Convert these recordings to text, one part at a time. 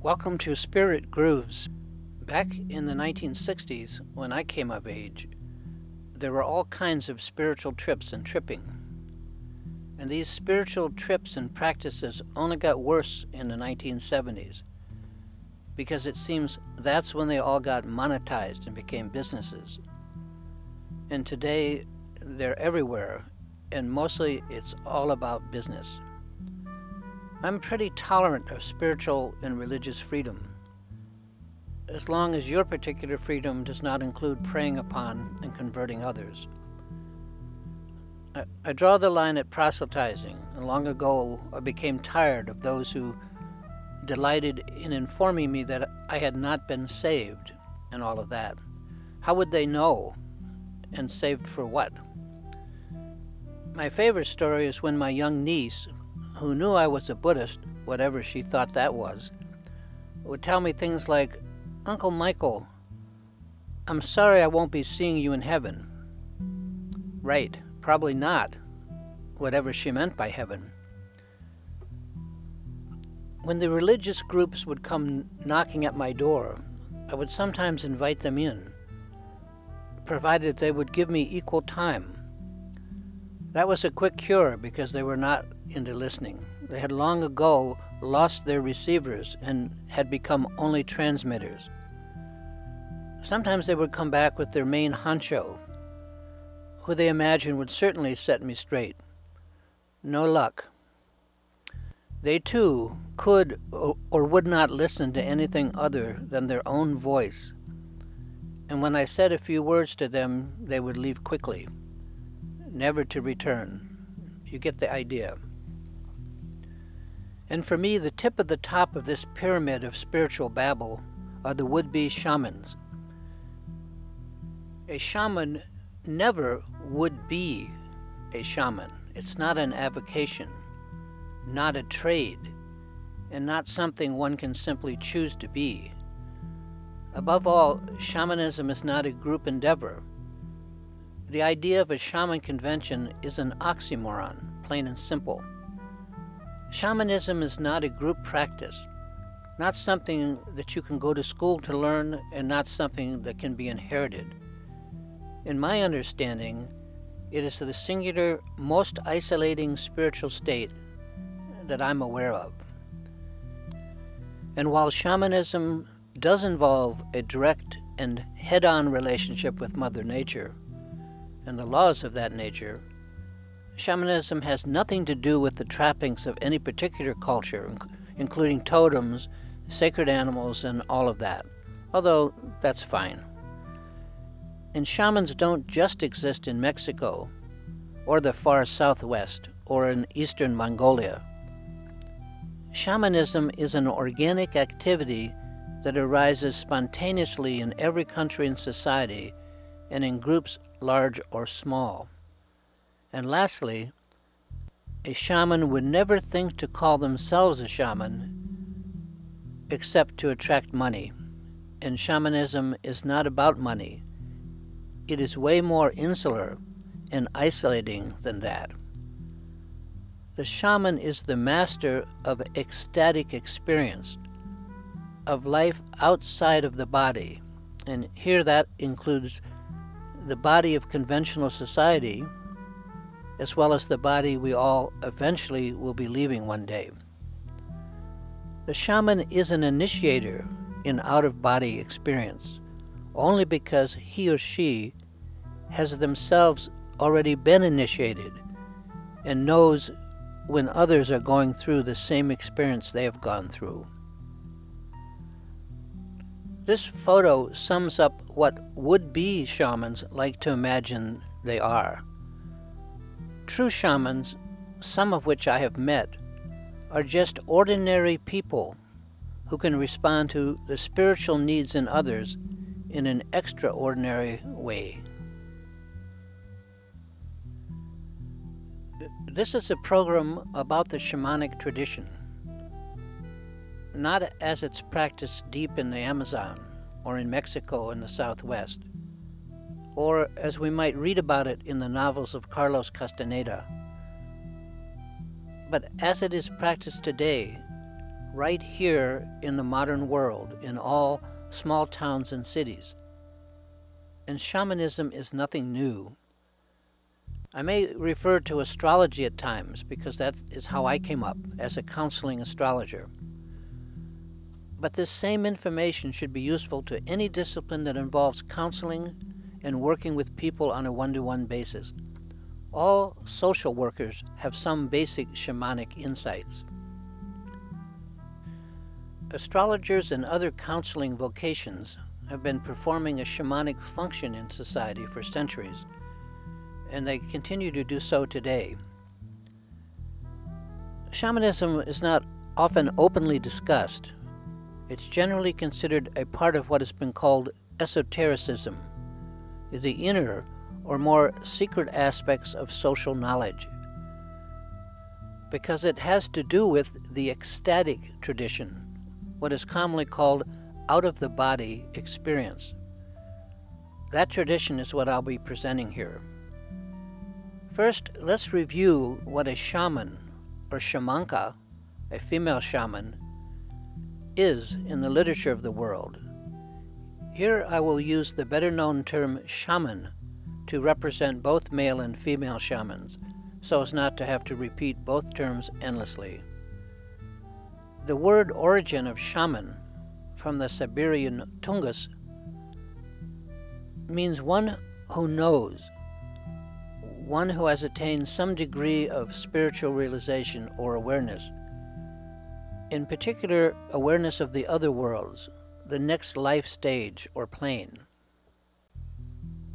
Welcome to Spirit Grooves. Back in the 1960s, when I came of age, there were all kinds of spiritual trips and tripping. And these spiritual trips and practices only got worse in the 1970s, because it seems that's when they all got monetized and became businesses. And today, they're everywhere, and mostly it's all about business. I'm pretty tolerant of spiritual and religious freedom, as long as your particular freedom does not include preying upon and converting others. I draw the line at proselytizing, and long ago I became tired of those who delighted in informing me that I had not been saved and all of that. How would they know? And saved for what? My favorite story is when my young niece, who knew I was a Buddhist, whatever she thought that was, would tell me things like, "Uncle Michael, I'm sorry I won't be seeing you in heaven." Right, probably not, whatever she meant by heaven. When the religious groups would come knocking at my door, I would sometimes invite them in, provided they would give me equal time. That was a quick cure because they were not into listening. They had long ago lost their receivers and had become only transmitters. Sometimes they would come back with their main honcho, who they imagined would certainly set me straight. No luck. They too could or would not listen to anything other than their own voice. And when I said a few words to them, they would leave quickly, never to return. You get the idea. And for me, the tip of the top of this pyramid of spiritual babble are the would-be shamans. A shaman never would be a shaman. It's not an avocation, not a trade, and not something one can simply choose to be. Above all, shamanism is not a group endeavor. The idea of a shaman convention is an oxymoron, plain and simple. Shamanism is not a group practice, not something that you can go to school to learn, and not something that can be inherited. In my understanding, it is the singular, most isolating spiritual state that I'm aware of. And while shamanism does involve a direct and head-on relationship with Mother Nature and the laws of that nature, shamanism has nothing to do with the trappings of any particular culture, including totems, sacred animals, and all of that, although that's fine. And shamans don't just exist in Mexico, or the far southwest, or in eastern Mongolia. Shamanism is an organic activity that arises spontaneously in every country and society, and in groups large or small. And lastly, a shaman would never think to call themselves a shaman except to attract money. And shamanism is not about money. It is way more insular and isolating than that. The shaman is the master of ecstatic experience, of life outside of the body. And here that includes the body of conventional society, as well as the body we all eventually will be leaving one day. The shaman is an initiator in out-of-body experience, only because he or she has themselves already been initiated and knows when others are going through the same experience they have gone through. This photo sums up what would-be shamans like to imagine they are. True shamans, some of which I have met, are just ordinary people who can respond to the spiritual needs in others in an extraordinary way. This is a program about the shamanic tradition, not as it's practiced deep in the Amazon or in Mexico in the Southwest, or as we might read about it in the novels of Carlos Castaneda, but as it is practiced today right here in the modern world, in all small towns and cities. And shamanism is nothing new. I may refer to astrology at times because that is how I came up as a counseling astrologer. But this same information should be useful to any discipline that involves counseling and working with people on a one-to-one basis. All social workers have some basic shamanic insights. Astrologers and other counseling vocations have been performing a shamanic function in society for centuries, and they continue to do so today. Shamanism is not often openly discussed. It's generally considered a part of what has been called esotericism, the inner or more secret aspects of social knowledge, because it has to do with the ecstatic tradition, what is commonly called out-of-the-body experience. That tradition is what I'll be presenting here. First, let's review what a shaman, or shamanka, a female shaman, is in the literature of the world. Here I will use the better-known term shaman to represent both male and female shamans, so as not to have to repeat both terms endlessly. The word origin of shaman, from the Siberian Tungus, means one who knows, one who has attained some degree of spiritual realization or awareness, in particular awareness of the other worlds, the next life stage or plane.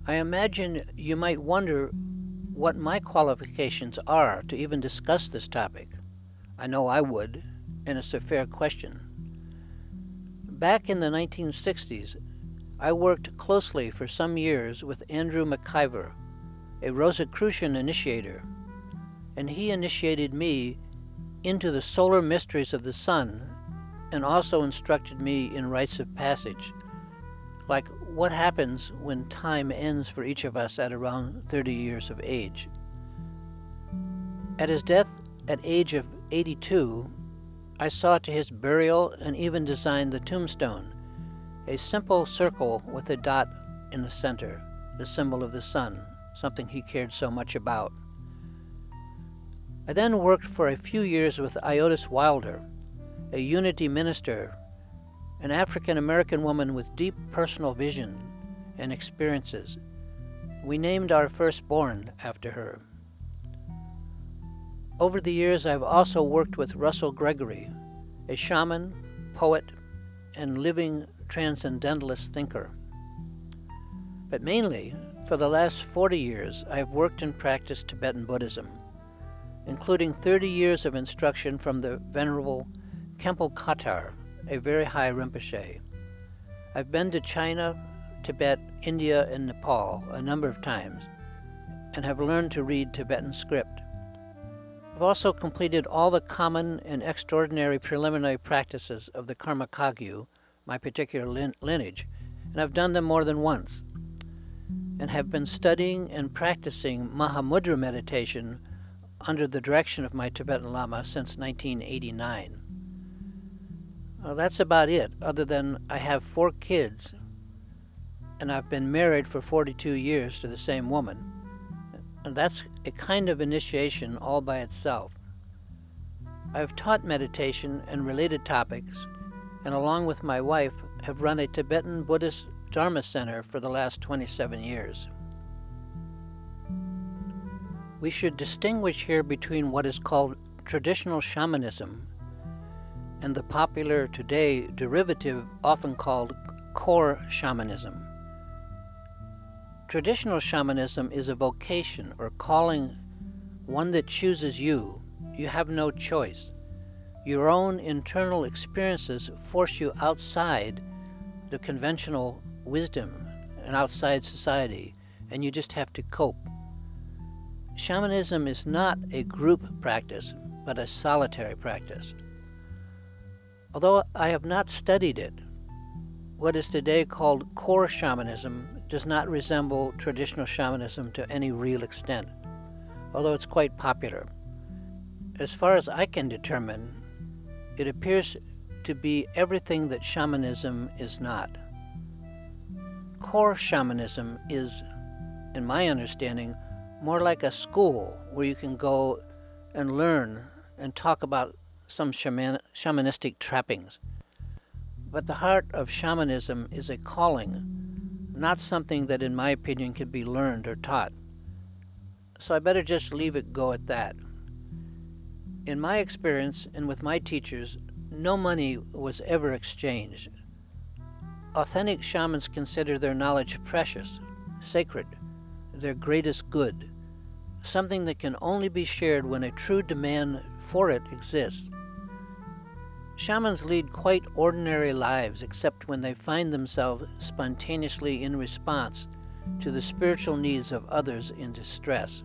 I imagine you might wonder what my qualifications are to even discuss this topic. I know I would, and it's a fair question. Back in the 1960s, I worked closely for some years with Andrew Mciver, a Rosicrucian initiator, and he initiated me into the solar mysteries of the sun and also instructed me in rites of passage, like what happens when time ends for each of us at around 30 years of age. At his death at age of 82, I saw to his burial and even designed the tombstone, a simple circle with a dot in the center, the symbol of the sun, something he cared so much about. I then worked for a few years with Iotis Wilder, a Unity minister, an African-American woman with deep personal vision and experiences. We named our firstborn after her. Over the years, I've also worked with Russell Gregory, a shaman, poet, and living transcendentalist thinker. But mainly, for the last 40 years, I have worked and practiced Tibetan Buddhism, including 30 years of instruction from the Venerable Khenpo Katar, a very high Rinpoche. I've been to China, Tibet, India, and Nepal a number of times, and have learned to read Tibetan script. I've also completed all the common and extraordinary preliminary practices of the Karma Kagyu, my particular lineage, and I've done them more than once, and have been studying and practicing Mahamudra meditation under the direction of my Tibetan Lama since 1989. Well, that's about it, other than I have 4 kids, and I've been married for 42 years to the same woman. And that's a kind of initiation all by itself. I've taught meditation and related topics, and along with my wife, have run a Tibetan Buddhist Dharma Center for the last 27 years. We should distinguish here between what is called traditional shamanism and the popular today derivative often called core shamanism. Traditional shamanism is a vocation or calling, one that chooses you. You have no choice. Your own internal experiences force you outside the conventional wisdom and outside society, and you just have to cope. Shamanism is not a group practice, but a solitary practice. Although I have not studied it, what is today called core shamanism does not resemble traditional shamanism to any real extent, although it's quite popular. As far as I can determine, It appears to be everything that shamanism is not. Core shamanism is, in my understanding, more like a school where you can go and learn and talk about some shamanistic trappings. But the heart of shamanism is a calling, not something that, in my opinion, can be learned or taught. So I better just leave it go at that. In my experience and with my teachers, no money was ever exchanged. Authentic shamans consider their knowledge precious, sacred, their greatest good, something that can only be shared when a true demand for it exists. Shamans lead quite ordinary lives except when they find themselves spontaneously in response to the spiritual needs of others in distress.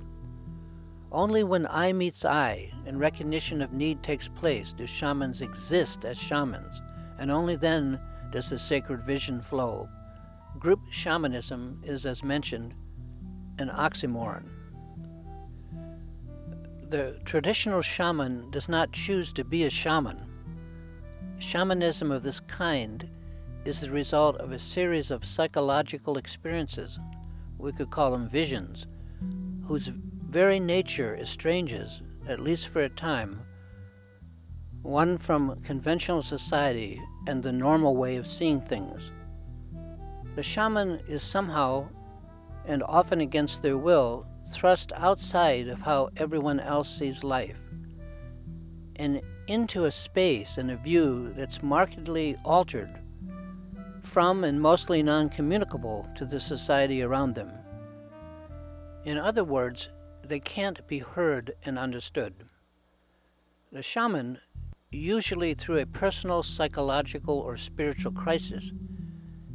Only when eye meets eye and recognition of need takes place do shamans exist as shamans, and only then does the sacred vision flow. Group shamanism is, as mentioned, an oxymoron. The traditional shaman does not choose to be a shaman. Shamanism of this kind is the result of a series of psychological experiences, we could call them visions, whose very nature estranges, at least for a time, one from conventional society and the normal way of seeing things. The shaman is somehow, and often against their will, thrust outside of how everyone else sees life, and into a space and a view that's markedly altered from and mostly non-communicable to the society around them. In other words, they can't be heard and understood. The shaman, usually through a personal psychological or spiritual crisis,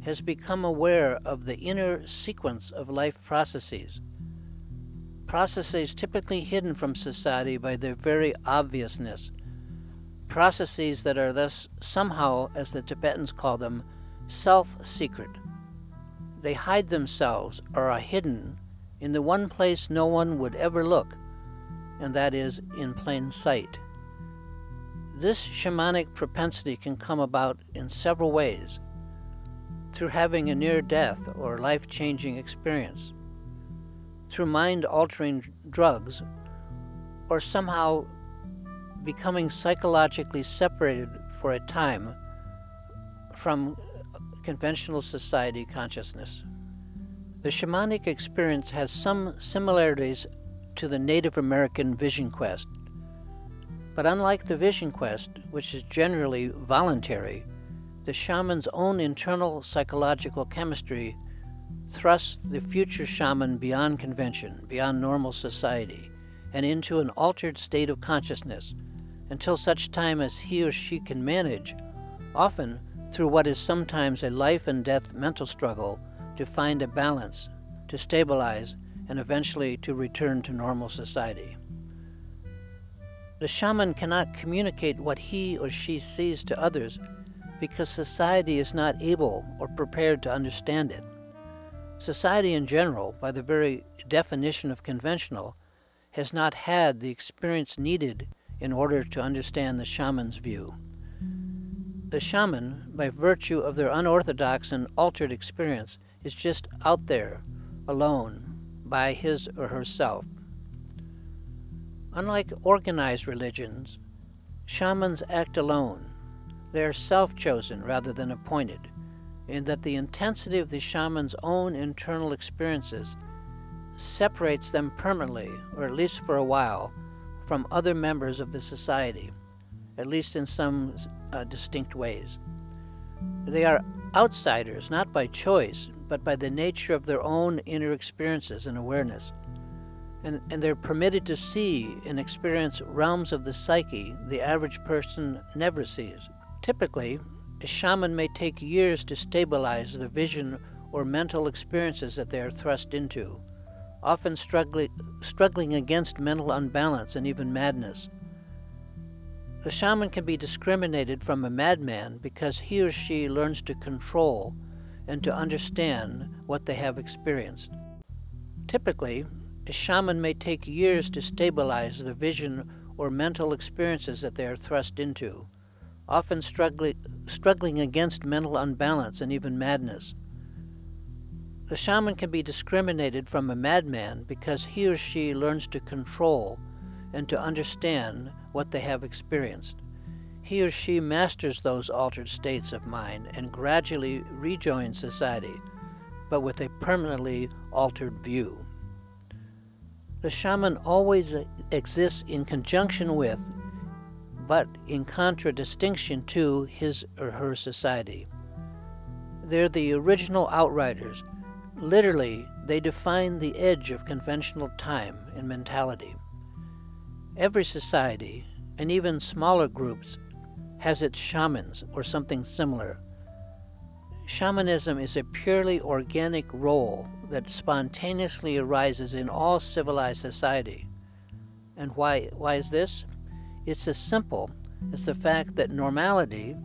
has become aware of the inner sequence of life processes typically hidden from society by their very obviousness, processes that are thus somehow, as the Tibetans call them, self-secret. They hide themselves or are hidden in the one place no one would ever look, and that is in plain sight. This shamanic propensity can come about in several ways: through having a near-death or life-changing experience, through mind-altering drugs, or somehow becoming psychologically separated for a time from conventional society consciousness. The shamanic experience has some similarities to the Native American vision quest, but unlike the vision quest, which is generally voluntary, the shaman's own internal psychological chemistry thrusts the future shaman beyond convention, beyond normal society, and into an altered state of consciousness until such time as he or she can manage, often through what is sometimes a life and death mental struggle, to find a balance, to stabilize, and eventually to return to normal society. The shaman cannot communicate what he or she sees to others because society is not able or prepared to understand it. Society in general, by the very definition of conventional, has not had the experience needed in order to understand the shaman's view. The shaman, by virtue of their unorthodox and altered experience, is just out there, alone, by his or herself. Unlike organized religions, shamans act alone. They are self-chosen rather than appointed, in that the intensity of the shaman's own internal experiences separates them permanently, or at least for a while, from other members of the society, at least in some distinct ways. They are outsiders, not by choice, but by the nature of their own inner experiences and awareness. And they're permitted to see and experience realms of the psyche the average person never sees. Typically, a shaman may take years to stabilize the vision or mental experiences that they are thrust into, often struggling against mental unbalance and even madness. The shaman can be discriminated from a madman because he or she learns to control and to understand what they have experienced. Typically, a shaman may take years to stabilize the vision or mental experiences that they are thrust into, often struggling against mental unbalance and even madness. The shaman can be discriminated from a madman because he or she learns to control and to understand what they have experienced. He or she masters those altered states of mind and gradually rejoins society, but with a permanently altered view. The shaman always exists in conjunction with, but in contradistinction to, his or her society. They're the original outriders. Literally, they define the edge of conventional time and mentality. Every society, and even smaller groups, has its shamans or something similar. Shamanism is a purely organic role that spontaneously arises in all civilized society. And why is this? It's as simple as the fact that normality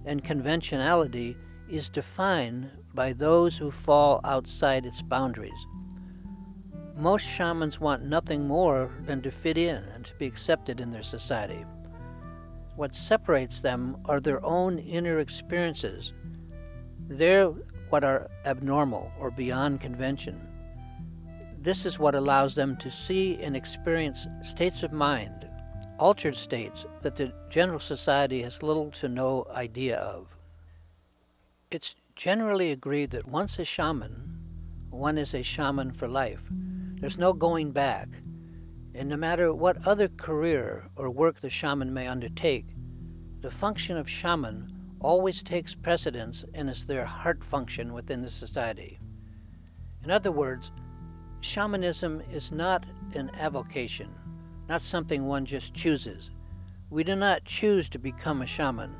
and conventionality is defined by those who fall outside its boundaries. Most shamans want nothing more than to fit in and to be accepted in their society. What separates them are their own inner experiences. They're what are abnormal or beyond convention. This is what allows them to see and experience states of mind, altered states that the general society has little to no idea of. It's generally agreed that once a shaman, one is a shaman for life. There's no going back, and no matter what other career or work the shaman may undertake, the function of shaman always takes precedence and is their heart function within the society. In other words, shamanism is not an avocation, not something one just chooses. We do not choose to become a shaman,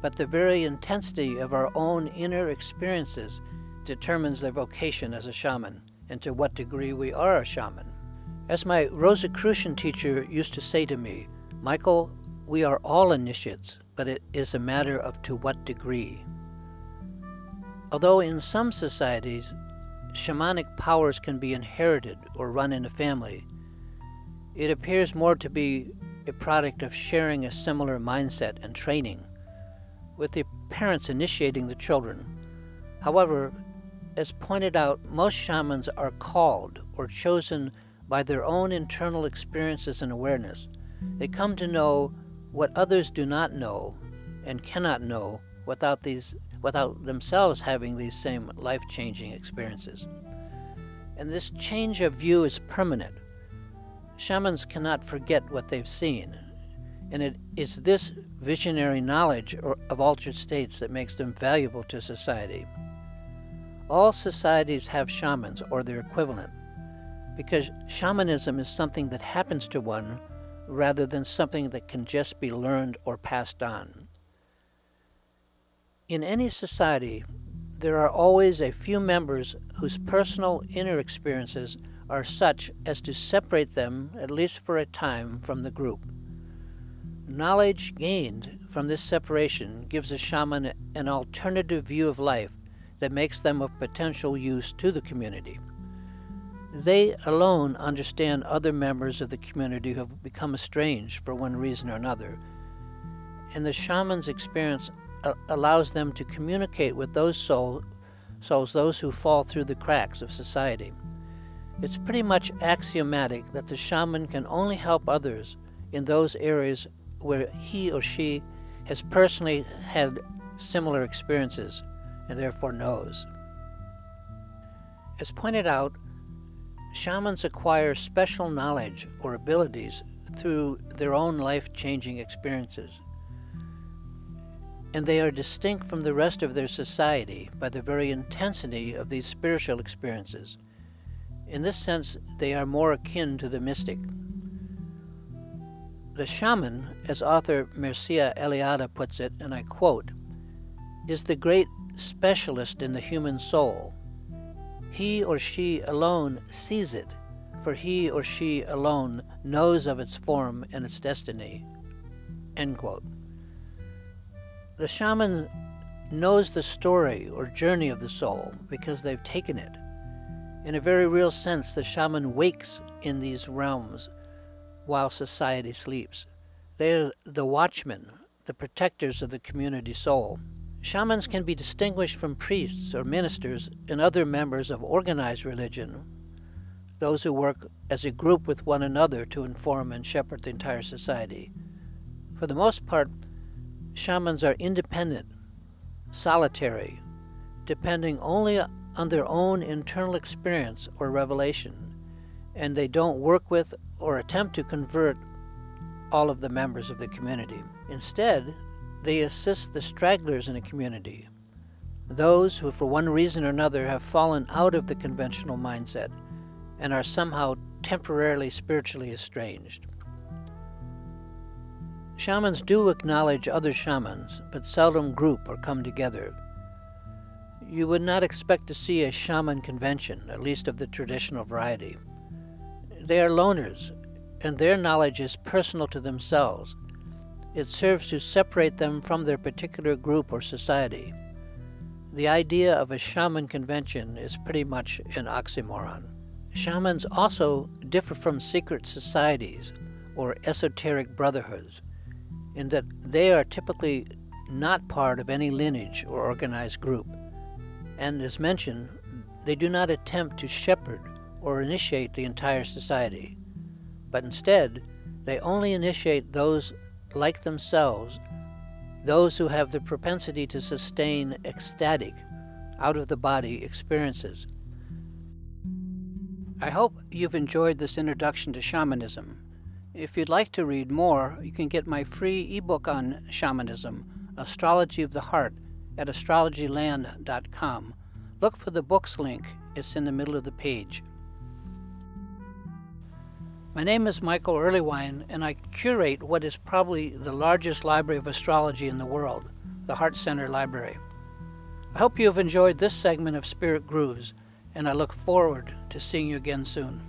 but the very intensity of our own inner experiences determines their vocation as a shaman and to what degree we are a shaman. As my Rosicrucian teacher used to say to me, "Michael, we are all initiates, but it is a matter of to what degree." Although in some societies, shamanic powers can be inherited or run in a family, it appears more to be a product of sharing a similar mindset and training, with the parents initiating the children. However, as pointed out, most shamans are called or chosen by their own internal experiences and awareness. They come to know what others do not know and cannot know without themselves having these same life-changing experiences. And this change of view is permanent. Shamans cannot forget what they've seen, and it is this visionary knowledge of altered states that makes them valuable to society. All societies have shamans or their equivalent, because shamanism is something that happens to one rather than something that can just be learned or passed on. In any society, there are always a few members whose personal inner experiences are such as to separate them, at least for a time, from the group. Knowledge gained from this separation gives a shaman an alternative view of life that makes them of potential use to the community. They alone understand other members of the community who have become estranged for one reason or another, and the shaman's experience allows them to communicate with those souls, those who fall through the cracks of society. It's pretty much axiomatic that the shaman can only help others in those areas where he or she has personally had similar experiences and therefore knows. As pointed out, shamans acquire special knowledge or abilities through their own life-changing experiences, and they are distinct from the rest of their society by the very intensity of these spiritual experiences. In this sense, they are more akin to the mystic. The shaman, as author Mircea Eliade puts it, and I quote, is the great specialist in the human soul. He or she alone sees it, for he or she alone knows of its form and its destiny. End quote. The shaman knows the story or journey of the soul because they've taken it. In a very real sense, the shaman wakes in these realms while society sleeps. They're the watchmen, the protectors of the community soul. Shamans can be distinguished from priests or ministers and other members of organized religion, those who work as a group with one another to inform and shepherd the entire society. For the most part, shamans are independent, solitary, depending only on their own internal experience or revelation, and they don't work with or attempt to convert all of the members of the community. Instead, they assist the stragglers in a community, those who for one reason or another have fallen out of the conventional mindset and are somehow temporarily spiritually estranged. Shamans do acknowledge other shamans, but seldom group or come together. You would not expect to see a shaman convention, at least of the traditional variety. They are loners, and their knowledge is personal to themselves. It serves to separate them from their particular group or society. The idea of a shaman convention is pretty much an oxymoron. Shamans also differ from secret societies or esoteric brotherhoods in that they are typically not part of any lineage or organized group. And as mentioned, they do not attempt to shepherd or initiate the entire society, but instead, they only initiate those like themselves, those who have the propensity to sustain ecstatic, out-of-the-body experiences. I hope you've enjoyed this introduction to shamanism. If you'd like to read more, you can get my free ebook on shamanism, Astrology of the Heart, at astrologyland.com. Look for the books link. It's in the middle of the page. My name is Michael Erlewine, and I curate what is probably the largest library of astrology in the world, the Heart Center Library. I hope you have enjoyed this segment of Spirit Grooves, and I look forward to seeing you again soon.